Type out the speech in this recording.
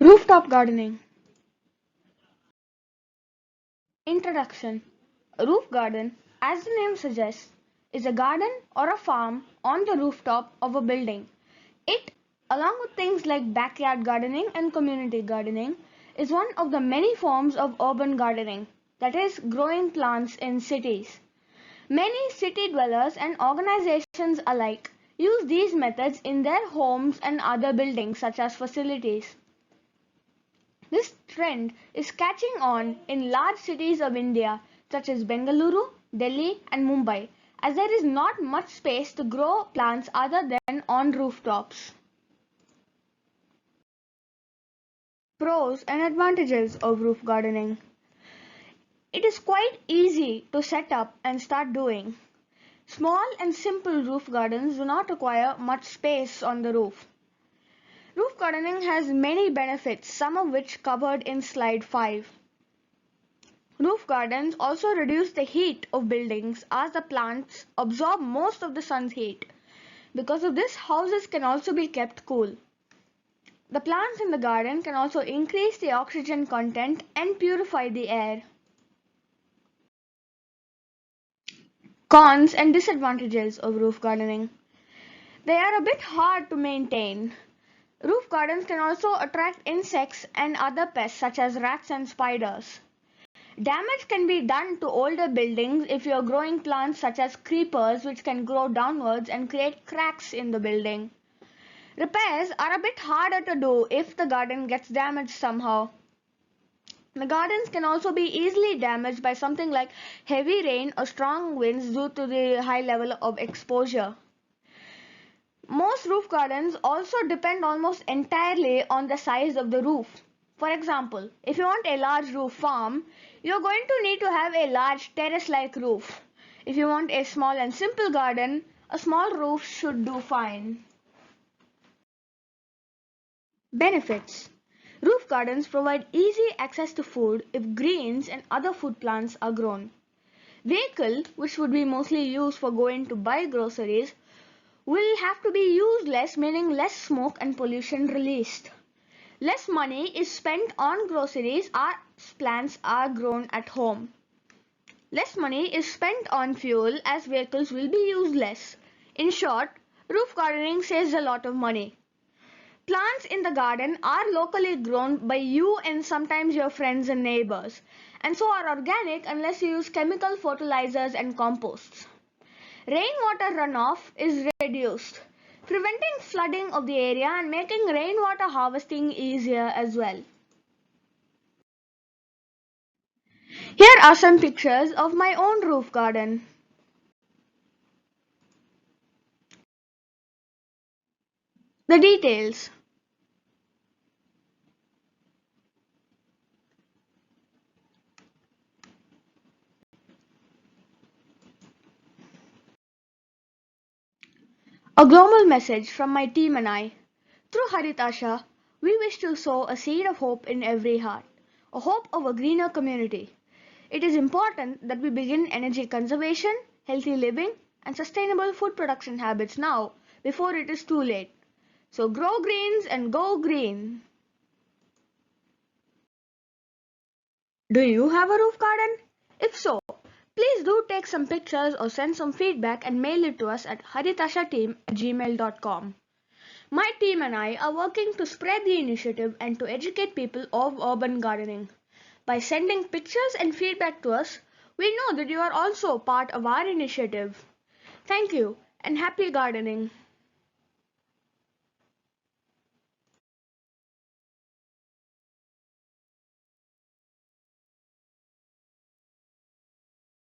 Rooftop gardening. Introduction. A roof garden, as the name suggests, is a garden or a farm on the rooftop of a building. It, along with things like backyard gardening and community gardening, is one of the many forms of urban gardening, that is, growing plants in cities. Many city dwellers and organizations alike use these methods in their homes and other buildings such as facilities. This trend is catching on in large cities of India such as Bengaluru, Delhi and Mumbai, as there is not much space to grow plants other than on rooftops. Pros and advantages of roof gardening. It is quite easy to set up and start doing. Small and simple roof gardens do not require much space on the roof. Roof gardening has many benefits, some of which covered in slide 5. Roof gardens also reduce the heat of buildings as the plants absorb most of the sun's heat. Because of this, houses can also be kept cool. The plants in the garden can also increase the oxygen content and purify the air. Cons and disadvantages of roof gardening. They are a bit hard to maintain. Roof gardens can also attract insects and other pests such as rats and spiders. Damage can be done to older buildings if you are growing plants such as creepers, which can grow downwards and create cracks in the building. Repairs are a bit harder to do if the garden gets damaged somehow. The gardens can also be easily damaged by something like heavy rain or strong winds due to the high level of exposure. Most roof gardens also depend almost entirely on the size of the roof. For example, if you want a large roof farm, you're going to need to have a large terrace-like roof. If you want a small and simple garden, a small roof should do fine. Benefits. Roof gardens provide easy access to food if greens and other food plants are grown. Vehicle, which would be mostly used for going to buy groceries, will have to be used less, meaning less smoke and pollution released. Less money is spent on groceries as plants are grown at home. Less money is spent on fuel as vehicles will be used less. In short, roof gardening saves a lot of money. Plants in the garden are locally grown by you and sometimes your friends and neighbors, and so are organic unless you use chemical fertilizers and composts. Rainwater runoff is reduced, preventing flooding of the area and making rainwater harvesting easier as well. Here are some pictures of my own roof garden. The details. A global message from my team and I. Through Harit Asha, we wish to sow a seed of hope in every heart, a hope of a greener community. It is important that we begin energy conservation, healthy living, and sustainable food production habits now before it is too late. So grow greens and go green. Do you have a roof garden? If so, please do take some pictures or send some feedback and mail it to us at haritashateam@gmail.com. My team and I are working to spread the initiative and to educate people of urban gardening. By sending pictures and feedback to us, we know that you are also part of our initiative. Thank you and happy gardening.